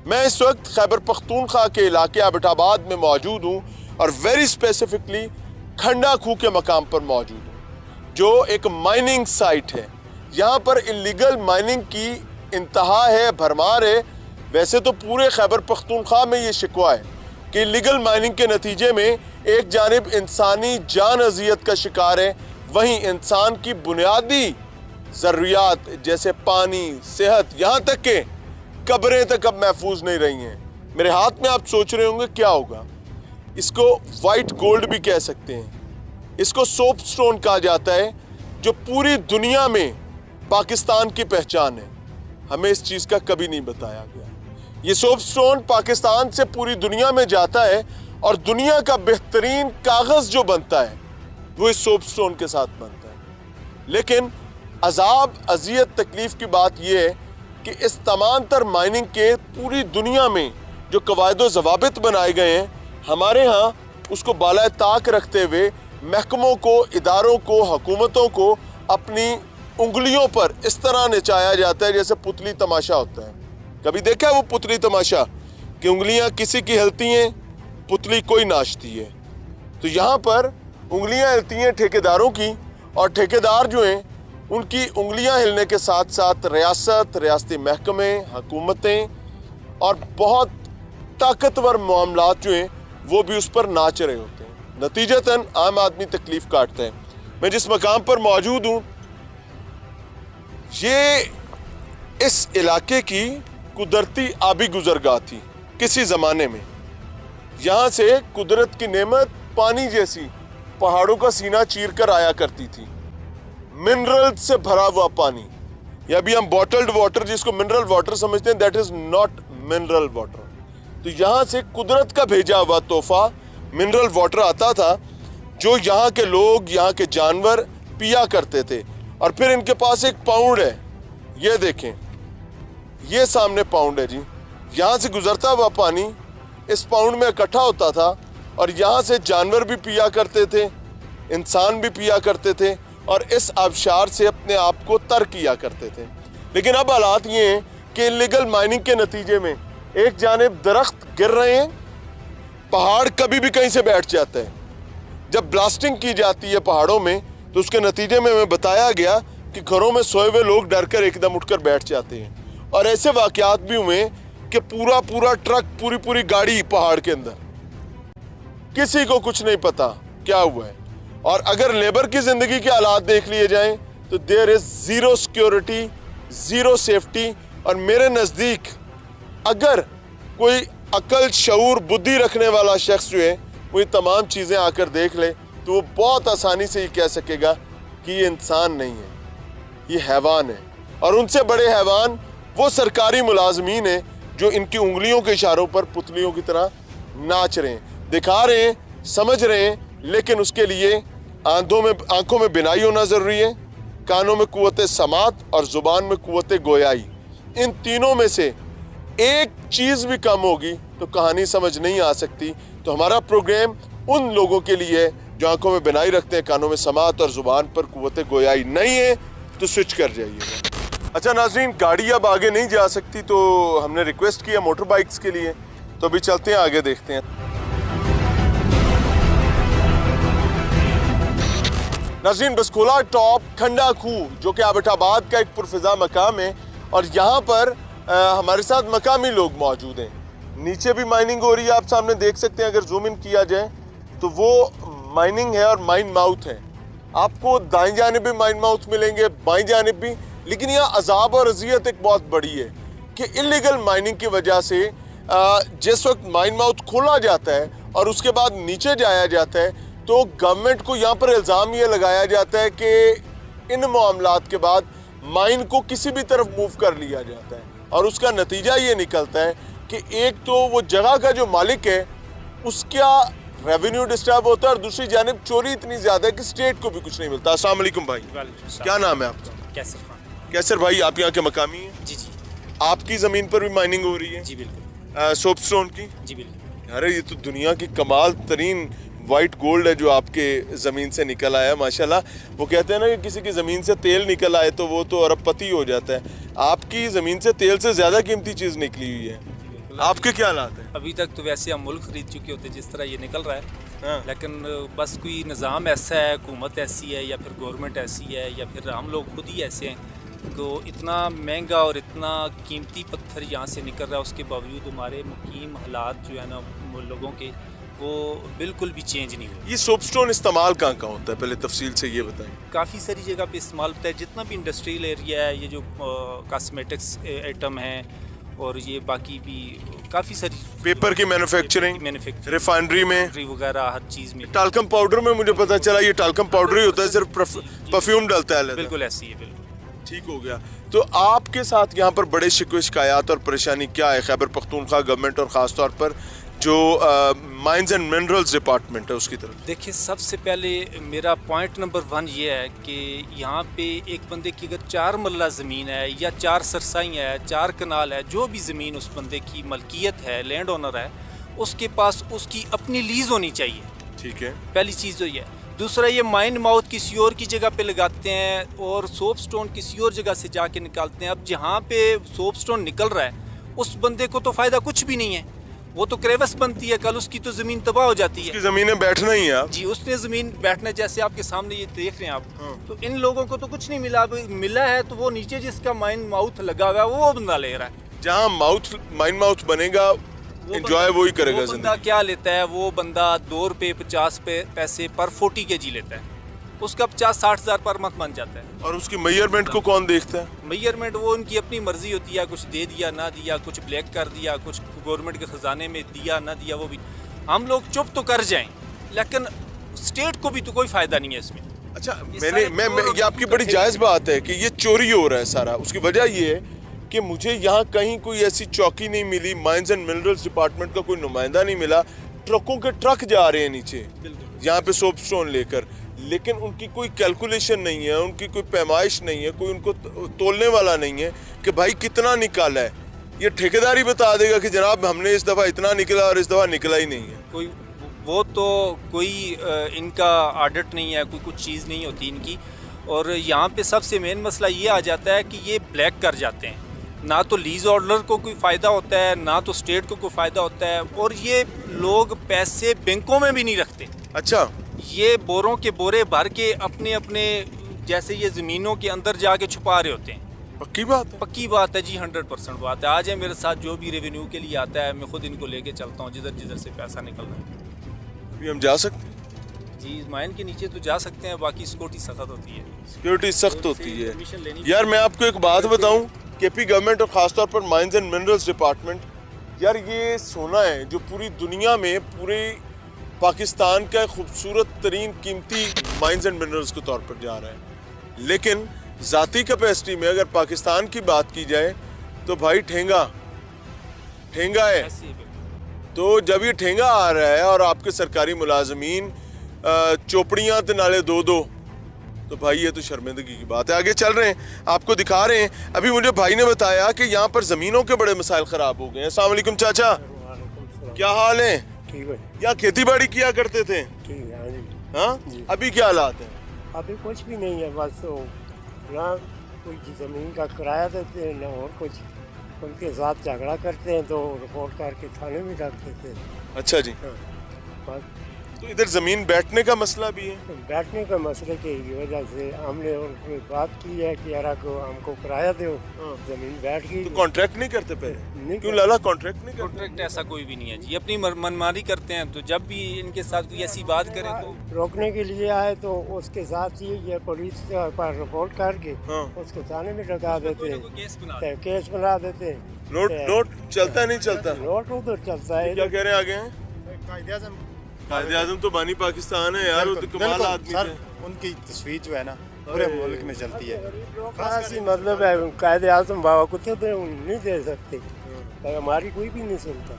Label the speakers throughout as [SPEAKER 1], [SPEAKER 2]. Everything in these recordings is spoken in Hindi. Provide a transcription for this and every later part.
[SPEAKER 1] मैं इस वक्त खैबर पख्तूनख्वा के इलाके एबटाबाद में मौजूद हूँ और वेरी स्पेसिफिकली खंडा खूह के मकाम पर मौजूद हूँ, जो एक माइनिंग साइट है। यहाँ पर इलीगल माइनिंग की इंतहा है, भरमार है। वैसे तो पूरे खैबर पख्तूनख्वा में ये शिकवा है कि इलीगल माइनिंग के नतीजे में एक जानिब इंसानी जान अजियत का शिकार है, वहीं इंसान की बुनियादी ज़रूरियात जैसे पानी, सेहत, यहाँ तक के कब्रें तक अब महफूज नहीं रही हैं। मेरे हाथ में आप सोच रहे होंगे क्या होगा। इसको वाइट गोल्ड भी कह सकते हैं, इसको सोप स्टोन कहा जाता है, जो पूरी दुनिया में पाकिस्तान की पहचान है। हमें इस चीज़ का कभी नहीं बताया गया। ये सोप स्टोन पाकिस्तान से पूरी दुनिया में जाता है और दुनिया का बेहतरीन कागज़ जो बनता है वो इस सोप स्टोन के साथ बनता है। लेकिन अजाब, अजियत, तकलीफ की बात यह है कि इस तमाम तर माइनिंग के पूरी दुनिया में जो कवायद ज़वाबित बनाए गए हैं, हमारे यहाँ उसको बाला ताक रखते हुए महकमों को, इदारों को, हुकूमतों को अपनी उंगलियों पर इस तरह नचाया जाता है जैसे पुतली तमाशा होता है। कभी देखा है वो पुतली तमाशा कि उंगलियां किसी की हिलती हैं, पुतली कोई नाचती है। तो यहाँ पर उंगलियां हिलती हैं ठेकेदारों की, और ठेकेदार जो हैं उनकी उंगलियां हिलने के साथ साथ रियासत, रियासती महकमे, हुकूमतें और बहुत ताकतवर मामलात जो हैं वो भी उस पर नाच रहे होते हैं। नतीजतन आम आदमी तकलीफ काटता है। मैं जिस मकाम पर मौजूद हूँ, ये इस इलाके की कुदरती आबी गुजरगाह थी किसी ज़माने में। यहाँ से कुदरत की नेमत पानी जैसी पहाड़ों का सीना चीर कर आया करती थी, मिनरल से भरा हुआ पानी। या अभी हम बॉटल्ड वाटर जिसको मिनरल वाटर समझते हैं, that is not mineral water. तो यहाँ से कुदरत का भेजा हुआ तोहफा मिनरल वाटर आता था, जो यहाँ के लोग, यहाँ के जानवर पिया करते थे। और फिर इनके पास एक पाउंड है, ये देखें, ये सामने पाउंड है जी। यहाँ से गुजरता हुआ पानी इस पाउंड में इकट्ठा होता था और यहाँ से जानवर भी पिया करते थे, इंसान भी पिया करते थे और इस आबशार से अपने आप को तर किया करते थे। लेकिन अब हालात ये हैं कि इलीगल माइनिंग के नतीजे में एक जानिब दरख्त गिर रहे हैं, पहाड़ कभी भी कहीं से बैठ जाता है। जब ब्लास्टिंग की जाती है पहाड़ों में तो उसके नतीजे में हमें बताया गया कि घरों में सोए हुए लोग डर कर एकदम उठकर बैठ जाते हैं। और ऐसे वाकयात भी हुए कि पूरा पूरा ट्रक, पूरी पूरी गाड़ी पहाड़ के अंदर, किसी को कुछ नहीं पता क्या हुआ है। और अगर लेबर की जिंदगी के हालात देख लिए जाएं तो there is zero security, zero safety. और मेरे नज़दीक अगर कोई अकल, शऊर, बुद्धि रखने वाला शख्स जो है वो ये तमाम चीज़ें आकर देख ले तो वो बहुत आसानी से ये कह सकेगा कि ये इंसान नहीं है, ये हैवान है। और उनसे बड़े हैवान वो सरकारी मुलाजमीन हैं जो इनकी उंगलियों के इशारों पर पुतलियों की तरह नाच रहे हैं, दिखा रहे हैं, समझ रहे हैं। लेकिन उसके लिए आंखों में बिनाई होना ज़रूरी है, कानों में कुव्वत समात और ज़ुबान में कुव्वत गोयाई। इन तीनों में से एक चीज़ भी कम होगी तो कहानी समझ नहीं आ सकती। तो हमारा प्रोग्राम उन लोगों के लिए है जो आंखों में बिनाई रखते हैं, कानों में समात और ज़ुबान पर कुव्वत गोयाई नहीं है तो स्विच कर जाइएगा। अच्छा नाज़रीन, गाड़ी अब आगे नहीं जा सकती तो हमने रिक्वेस्ट किया मोटर बाइक्स के लिए, तो अभी चलते हैं, आगे देखते हैं। नाज़रीन, बसकोला टॉप खंडा खूह जो कि एबटाबाद का एक पुरफिजा मकाम है और यहाँ पर हमारे साथ मकामी लोग मौजूद हैं। नीचे भी माइनिंग हो रही है, आप सामने देख सकते हैं। अगर जूम इन किया जाए तो वो माइनिंग है और माइन माउथ है। आपको दाएं जानिब भी माइन माउथ मिलेंगे, बाएं जानिब भी। लेकिन यहाँ अजाब और अजियत एक बहुत बड़ी है कि इलीगल माइनिंग की वजह से जिस वक्त माइन माउथ खोला जाता है और उसके बाद नीचे जाया जाता है तो गवर्नमेंट को यहाँ पर इल्ज़ाम ये लगाया जाता है कि इन मामलात के बाद माइन को किसी भी तरफ मूव कर लिया जाता है। और उसका नतीजा ये निकलता है कि एक तो वो जगह का जो मालिक है उसका रेवेन्यू डिस्टर्ब होता है और दूसरी जानिब चोरी इतनी ज़्यादा है कि स्टेट को भी कुछ नहीं मिलता। अस्सलाम वालेकुम भाई, क्या नाम है आपका?
[SPEAKER 2] कैसर खान।
[SPEAKER 1] कैसर भाई, आप यहाँ के मकामी हैं?
[SPEAKER 2] जी जी।
[SPEAKER 1] आपकी ज़मीन पर भी माइनिंग हो रही है?
[SPEAKER 2] जी बिल्कुल।
[SPEAKER 1] सोप स्टोन की?
[SPEAKER 2] जी बिल्कुल।
[SPEAKER 1] अरे ये तो दुनिया की कमाल तरीन वाइट गोल्ड है जो आपके ज़मीन से निकल आया माशाल्लाह। वो कहते हैं ना कि किसी की ज़मीन से तेल निकल आए तो वो तो अरबपति हो जाता है। आपकी ज़मीन से तेल से ज़्यादा कीमती चीज़ निकली हुई है। आपके क्या हालात हैं?
[SPEAKER 2] अभी तक तो वैसे हम मुल्क खरीद चुके होते जिस तरह ये निकल रहा है,
[SPEAKER 1] हाँ।
[SPEAKER 2] लेकिन बस कोई निज़ाम ऐसा है, हुकूमत ऐसी है या फिर गवर्नमेंट ऐसी है या फिर हम लोग खुद ही ऐसे हैं, तो इतना महंगा और इतना कीमती पत्थर यहाँ से निकल रहा है, उसके बावजूद हमारे मुकीम हालात जो है ना लोगों के, वो बिल्कुल भी चेंज नहीं हुए।
[SPEAKER 1] ये सोपस्टोन इस्तेमाल कहाँ कहाँ होता है, पहले तफसील से ये बताएं।
[SPEAKER 2] काफ़ी सारी जगह पे इस्तेमाल होता है, जितना भी इंडस्ट्रियल एरिया है, ये जो कॉस्मेटिक्स आइटम है और ये बाकी भी काफ़ी सारी
[SPEAKER 1] पेपर की मैन्युफैक्चरिंग, रिफाइनरी में
[SPEAKER 2] वगैरह, हर चीज़ में।
[SPEAKER 1] टाल्कम पाउडर में मुझे पता चला ये टाल्कम पाउडर ही होता है, सिर्फ परफ्यूम डलता है।
[SPEAKER 2] बिल्कुल ऐसी है, बिल्कुल
[SPEAKER 1] ठीक हो गया। तो आपके साथ यहाँ पर बड़े शिकवे शिकायत और परेशानी क्या है खैबर पख्तूनख्वा गवर्नमेंट और ख़ास तौर पर जो माइंस एंड मिनरल्स डिपार्टमेंट है उसकी तरफ?
[SPEAKER 2] देखिए, सबसे पहले मेरा पॉइंट नंबर 1 ये है कि यहाँ पे एक बंदे की अगर 4 मरला ज़मीन है या 4 सरसाई है, 4 कनाल है, जो भी ज़मीन उस बंदे की मलकियत है, लैंड ओनर है, उसके पास उसकी अपनी लीज़ होनी चाहिए।
[SPEAKER 1] ठीक है,
[SPEAKER 2] पहली चीज़ तो ये है। दूसरा, ये माइन माउथ किसी और की जगह पे लगाते हैं और सोप स्टोन किसी और जगह से जाके निकालते हैं। अब जहाँ पे सोप स्टोन निकल रहा है उस बंदे को तो फ़ायदा कुछ भी नहीं है, वो तो क्रेवस बनती है, कल उसकी तो ज़मीन तबाह हो जाती है।
[SPEAKER 1] उसकी ज़मीनें बैठना ही है आप।
[SPEAKER 2] जी, उसने ज़मीन बैठना, जैसे आपके सामने ये देख रहे हैं आप, तो इन लोगों को तो कुछ नहीं मिला, मिला है तो वो नीचे जिसका माइन माउथ लगा हुआ है वो बंदा ले रहा है।
[SPEAKER 1] जहाँ माइन माउथ बनेगा एंजॉय वही करेगा।
[SPEAKER 2] वो बंदा क्या लेता है, वो बंदा 2 रुपये 50 पैसे पर 40 kg लेता है, उसका 50-60 हज़ार पर मंथ बन जाता है।
[SPEAKER 1] और उसकी मेजरमेंट को कौन देखता है?
[SPEAKER 2] मेजरमेंट वो उनकी अपनी मर्जी होती है, कुछ दे दिया ना दिया, कुछ ब्लैक कर दिया, कुछ गवर्नमेंट के खजाने में दिया ना दिया, वो भी हम लोग चुप तो कर जाएं, लेकिन स्टेट को भी तो कोई फायदा नहीं है इसमें।
[SPEAKER 1] अच्छा, ये आपकी बड़ी जायज़ बात है कि ये चोरी हो रहा है सारा। उसकी वजह ये है कि मुझे यहाँ कहीं कोई ऐसी चौकी नहीं मिली, माइंस एंड मिनरल्स डिपार्टमेंट का कोई नुमाइंदा नहीं मिला। ट्रकों के ट्रक जा रहे हैं नीचे यहाँ पे सोप स्टोन लेकर, लेकिन उनकी कोई कैलकुलेशन नहीं है, उनकी कोई पैमाइश नहीं है, कोई उनको तोलने वाला नहीं है कि भाई कितना निकाला है। ये ठेकेदार ही बता देगा कि जनाब हमने इस दफ़ा इतना निकला और इस दफ़ा निकला ही नहीं है।
[SPEAKER 2] कोई वो तो कोई इनका ऑडिट नहीं है, कोई कुछ चीज़ नहीं होती इनकी। और यहाँ पे सबसे मेन मसला ये आ जाता है कि ये ब्लैक कर जाते हैं, ना तो लीज होल्डर को कोई फ़ायदा होता है, ना तो स्टेट को कोई फ़ायदा होता है, और ये लोग पैसे बैंकों में भी नहीं रखते।
[SPEAKER 1] अच्छा,
[SPEAKER 2] ये बोरों के बोरे भर के अपने अपने जैसे ये ज़मीनों के अंदर जाके छुपा रहे होते हैं।
[SPEAKER 1] पक्की बात है?
[SPEAKER 2] पक्की बात है जी, 100% बात है। आज है मेरे साथ, जो भी रेवेन्यू के लिए आता है मैं खुद इनको लेके चलता हूँ जिधर जिधर से पैसा निकलना है।
[SPEAKER 1] अभी हम जा सकते हैं?
[SPEAKER 2] जी, माइन के नीचे तो जा सकते हैं, बाकी सिक्योरिटी सख्त होती है।
[SPEAKER 1] सिक्योरिटी सख्त होती है यार। मैं आपको एक बात बताऊं, केपी गवर्नमेंट और ख़ासतौर पर माइंस एंड मिनरल्स डिपार्टमेंट, यार ये सोना है जो पूरी दुनिया में, पूरे पाकिस्तान का खूबसूरत तरीन कीमती माइंस एंड मिनरल्स के तौर पर जा रहा है। लेकिन ज़ाती कैपेसिटी में अगर पाकिस्तान की बात की जाए तो भाई ठेंगा है। तो जब ये ठेंगा आ रहा है और आपके सरकारी मुलाजमीन चोपड़ियाँ तो नाले दो, तो भाई ये तो शर्मिंदगी की बात है। आगे चल रहे हैं, आपको दिखा रहे हैं। अभी मुझे भाई ने बताया कि यहाँ पर ज़मीनों के बड़े मसाइल ख़राब हो गए हैं। अस्सलाम वालेकुम चाचा, क्या हाल है?
[SPEAKER 3] ठीक है।
[SPEAKER 1] यहाँ खेती बाड़ी किया करते थे?
[SPEAKER 3] ठीक है, हाँ जी।
[SPEAKER 1] हाँ, अभी क्या हालात है?
[SPEAKER 3] अभी कुछ भी नहीं है, बस तो ना कोई ज़मीन का किराया देते हैं ना और कुछ। उनके साथ झगड़ा करते हैं तो रिपोर्ट करके थाने में डाल देते हैं।
[SPEAKER 1] अच्छा जी।
[SPEAKER 3] हाँ, बस।
[SPEAKER 1] तो इधर ज़मीन बैठने का मसला भी है?
[SPEAKER 3] बैठने का मसले की वजह से हमने उनसे बात की है कि यार हमको किराया दो, ज़मीन बैठ गई।
[SPEAKER 1] तो कॉन्ट्रैक्ट नहीं करते पहले?
[SPEAKER 3] नहीं
[SPEAKER 1] क्यों लाला कॉन्ट्रैक्ट नहीं करते?
[SPEAKER 2] कॉन्ट्रैक्ट ऐसा कोई भी नहीं है जी, अपनी मनमानी करते हैं। तो जब भी इनके साथ कोई ऐसी बात करें तो
[SPEAKER 3] रोकने के लिए आए तो उसके साथ ही ये पुलिस पर रिपोर्ट करके उसको थाने में लगा देते हैं, केस बना देते हैं।
[SPEAKER 1] नोट चलता नहीं चलता?
[SPEAKER 3] नोट उधर चलता है।
[SPEAKER 1] क्या कह रहे हैं आगे? कायदे आज़म तो बानी पाकिस्तान है यार, वो तो कमाल आदमी है।
[SPEAKER 4] उनकी तस्वीर जो है ना पूरे मुल्क में चलती है।
[SPEAKER 3] खासी मतलब है, कायदे आज़म बाबा को तो नहीं दे सकते, हमारी कोई भी नहीं सुनता।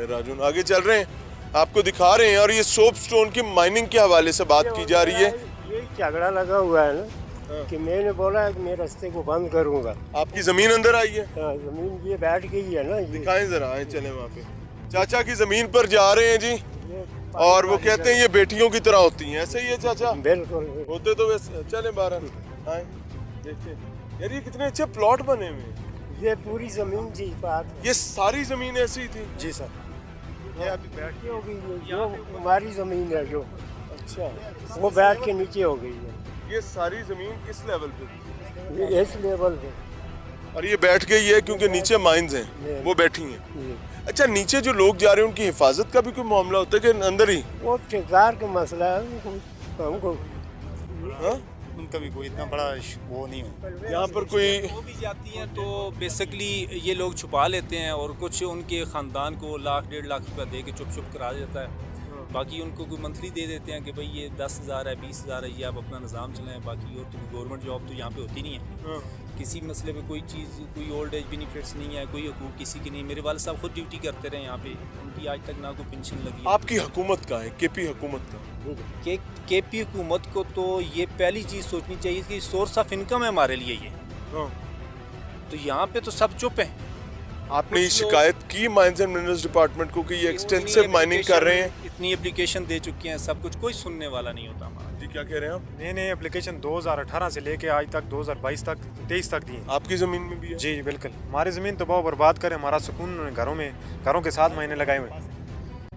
[SPEAKER 1] राजून, आगे चल रहे हैं, आपको दिखा रहे हैं। और ये सोप स्टोन की माइनिंग के हवाले से बात की जा रही है।
[SPEAKER 3] ये झगड़ा लगा हुआ है ना कि मैंने बोला है कि मैं रास्ते को बंद करूंगा।
[SPEAKER 1] आपकी जमीन अंदर आई है?
[SPEAKER 3] जमीन ये बैठ गई है ना।
[SPEAKER 1] दिखाएं जरा, आए चले वहाँ पे। चाचा की जमीन पर जा रहे हैं जी, और वो कहते हैं ये बेटियों की तरह होती हैं। ऐसे ही है चाचा?
[SPEAKER 3] बिल्कुल
[SPEAKER 1] होते तो वैसे। चले बारह आए देखते। यार ये कितने अच्छे प्लॉट बने हुए हैं।
[SPEAKER 3] ये पूरी जमीन जी बात
[SPEAKER 1] ये सारी जमीन ऐसी थी?
[SPEAKER 4] जी सर, ये अभी बैठ
[SPEAKER 3] हो गई है, जो हमारी जमीन है जो
[SPEAKER 1] अच्छा,
[SPEAKER 3] वो बैठ के नीचे हो गई है,
[SPEAKER 1] ये सारी जमीन इस लेवल पे थी
[SPEAKER 3] ये इस लेवल पे।
[SPEAKER 1] और ये बैठ गई है क्योंकि नीचे माइंस हैं, वो बैठी हैं।
[SPEAKER 3] ये
[SPEAKER 1] अच्छा, नीचे जो लोग जा रहे हैं उनकी हिफाजत का भी कोई मामला होता है कि अंदर ही?
[SPEAKER 3] वो ठेकेदार का मसला है, हमको
[SPEAKER 1] हाँ?
[SPEAKER 4] उनका भी कोई इतना बड़ा वो नहीं है।
[SPEAKER 1] यहाँ पर कोई
[SPEAKER 2] वो भी जाती हैं तो बेसिकली ये लोग छुपा लेते हैं और कुछ उनके ख़ानदान को 1,00,000-1,50,000 रुपया दे के चुप चुप करा देता है। बाकी उनको कोई मंथली दे देते हैं कि भाई ये 10,000 है, 20,000 है, ये आप अपना निज़ाम चलाएं। बाकी और तो गवर्नमेंट जॉब तो यहाँ पे होती नहीं है। किसी मसले में कोई चीज़, कोई ओल्ड एज बेनिफिट्स नहीं है, कोई हकूक़ किसी की नहीं। मेरे वाले साहब खुद ड्यूटी करते रहे यहाँ पे, उनकी आज तक ना कोई पेंशन लगी है।
[SPEAKER 1] आपकी हुकूमत का है, केपी हुकूमत का?
[SPEAKER 2] केपी हुकूमत को तो ये पहली चीज़ सोचनी चाहिए कि सोर्स ऑफ इनकम है हमारे लिए ये।
[SPEAKER 1] हाँ।
[SPEAKER 2] तो यहाँ पे तो सब चुप हैं।
[SPEAKER 1] आपने ये
[SPEAKER 2] कुछ लोग-
[SPEAKER 1] शिकायत की माइंस एंड मिनरल्स डिपार्टमेंट को कि ये एक्सटेंसिव माइनिंग कर रहे हैं?
[SPEAKER 2] इतनी एप्लीकेशन दे चुके हैं, सब कुछ, कोई सुनने वाला नहीं होता हमारा।
[SPEAKER 1] जी, क्या कह रहे हैं आप?
[SPEAKER 5] नए एप्लीकेशन 2018 से लेके आज तक 2022 तक 23 तक दी हैं।
[SPEAKER 1] आपकी जमीन में भी है?
[SPEAKER 5] जी बिल्कुल, हमारी ज़मीन तो बहुत बर्बाद करे, हमारा सुकून घरों के साथ मायने लगाए हुए हैं।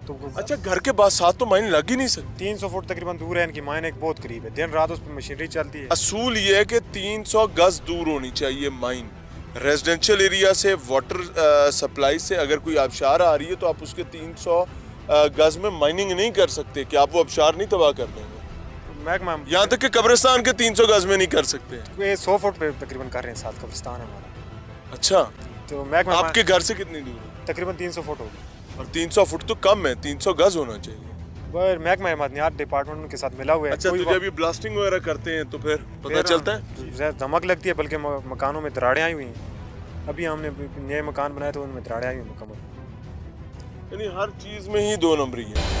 [SPEAKER 5] तो
[SPEAKER 1] अच्छा, घर के बाद साथ तो माइन लग ही नहीं सकती?
[SPEAKER 5] 300 फुट तकरीबन दूर है इनकी माइन, एक बहुत करीब है, दिन रात उस पर मशीनरी चलती है।
[SPEAKER 1] असूल ये है कि 300 गज दूर होनी चाहिए माइन रेजिडेंशियल एरिया से, वाटर सप्लाई से। अगर कोई आबशार आ रही है तो आप उसके 300 गज में माइनिंग नहीं कर सकते कि आप वो आबशार नहीं तबाह कर देंगे।
[SPEAKER 5] महकमा
[SPEAKER 1] यहाँ तक कि कब्रिस्तान के 300 गज में नहीं कर सकते।
[SPEAKER 5] ये 100 फुट पे तकरीबन कर रहे हैं, साथ कब्रिस्तान है हमारा।
[SPEAKER 1] अच्छा,
[SPEAKER 5] तो महकमा
[SPEAKER 1] आपके घर से कितनी दूर है?
[SPEAKER 5] तकरीबन 300 फुट होगी।
[SPEAKER 1] और 300 फुट तो कम है, 300 गज होना चाहिए।
[SPEAKER 5] वह महकमा मदनियात डिपार्टमेंट के साथ मिला हुआ है।
[SPEAKER 1] अच्छा,
[SPEAKER 5] कोई
[SPEAKER 1] तो जब ये ब्लास्टिंग वगैरह करते हैं तो फिर पता चलता है?
[SPEAKER 5] धमक लगती है, बल्कि मकानों में दरारें आई हुई हैं। अभी हमने नए मकान बनाए तो उनमें दरारें आई हुई मुकम्मल।
[SPEAKER 1] यानी हर चीज में ही 2 नंबरी है।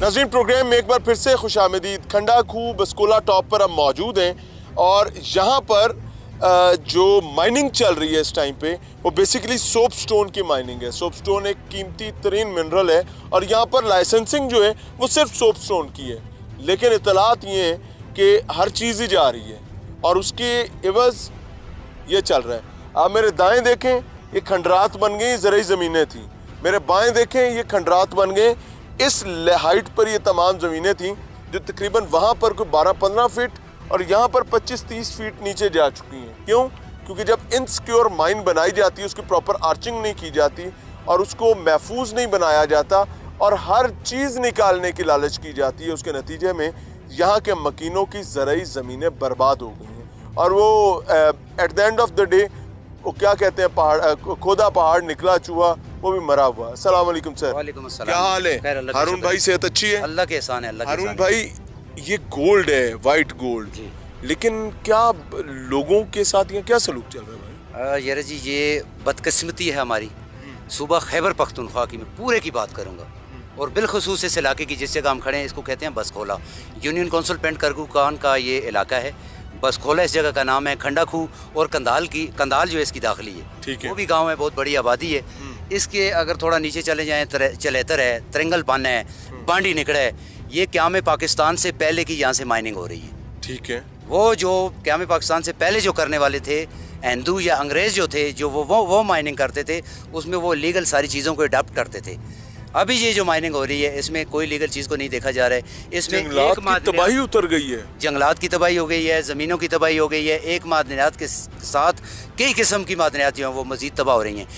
[SPEAKER 1] नाज़रीन, प्रोग्राम में एक बार फिर से खुशामदीद। खंडा खूह बसकोला टॉप पर हम मौजूद हैं और यहाँ पर जो माइनिंग चल रही है इस टाइम पे वो बेसिकली सोप स्टोन की माइनिंग है। सोप स्टोन एक कीमती तरीन मिनरल है और यहाँ पर लाइसेंसिंग जो है वो सिर्फ सोप स्टोन की है। लेकिन इतलात ये है कि हर चीज़ ही जा रही है और उसके एवज ये चल रहा है। आप मेरे दाएं देखें, ये खंडरात बन गई, ज़रूरी ज़मीनें थी। मेरे बाएं देखें, ये खंडरात बन गए। इस हाइट पर ये तमाम ज़मीनें थीं जो तकरीबन वहाँ पर कोई 12-15 फीट और यहाँ पर 25-30 फीट नीचे जा चुकी हैं। क्यों? क्योंकि जब इनसिक्योर माइन बनाई जाती है, उसकी प्रॉपर आर्चिंग नहीं की जाती और उसको महफूज नहीं बनाया जाता और हर चीज़ निकालने की लालच की जाती है। उसके नतीजे में यहाँ के मकीनों की ज़रूरी ज़मीनें बर्बाद हो गई हैं और वो at the end of the day वो क्या कहते हैं, पहाड़ खोदा पहाड़ निकला चूहा, वो भी मरा हुआ। अस्सलाम वालेकुम सर।
[SPEAKER 6] वालेकुम अस्सलाम।
[SPEAKER 1] क्या हाल है?
[SPEAKER 6] खैर, अल्लाह का
[SPEAKER 1] हारून
[SPEAKER 6] शुक्र
[SPEAKER 1] भाई
[SPEAKER 6] है।
[SPEAKER 1] सेहत अच्छी है?
[SPEAKER 6] अल्लाह के एहसान है, अल्लाह के
[SPEAKER 1] हारून
[SPEAKER 6] एहसान है।
[SPEAKER 1] भाई, ये गोल्ड है, वाइट गोल्ड,
[SPEAKER 6] जी।
[SPEAKER 1] लेकिन क्या लोगों के साथ यहाँ क्या सलूक चल रहा है भाई?
[SPEAKER 6] यार जी, ये बदकिस्मती है हमारी। सूबा खैबर पख्तूनख्वा की मैं पूरे की बात करूँगा और बिलखसूस इस इलाके की जिस जगह हम खड़े हैं इसको कहते हैं बसखोला। यूनियन काउंसिल पेंट करगू खान का ये इलाका है। बसखोला इस जगह का नाम है। खंडा खूह और कंदाल जो है इसकी दाखिली है।
[SPEAKER 1] ठीक है।
[SPEAKER 6] वो भी गांव है, बहुत बड़ी आबादी है। इसके अगर थोड़ा नीचे चले जाएँ, चलेतर है, तिरंगल पान है, बांडी निकड़ा है, ये क़याम पाकिस्तान से पहले की यहाँ से माइनिंग हो रही है।
[SPEAKER 1] ठीक है।
[SPEAKER 6] वो जो क़याम पाकिस्तान से पहले जो करने वाले थे, हिंदू या अंग्रेज़ जो थे, जो वो माइनिंग करते थे, उसमें वो लीगल सारी चीज़ों को अडॉप्ट करते थे। अभी ये जो माइनिंग हो रही है इसमें कोई लीगल चीज़ को नहीं देखा जा रहा है। इसमें
[SPEAKER 1] जंगलात की तबाही उतर गई है।
[SPEAKER 6] जंगलात की तबाही हो गई है, ज़मीनों की तबाही हो गई है। एक मादनियात के साथ कई किस्म की मादनियात जो हैं वो मज़ीद तबाह हो रही हैं।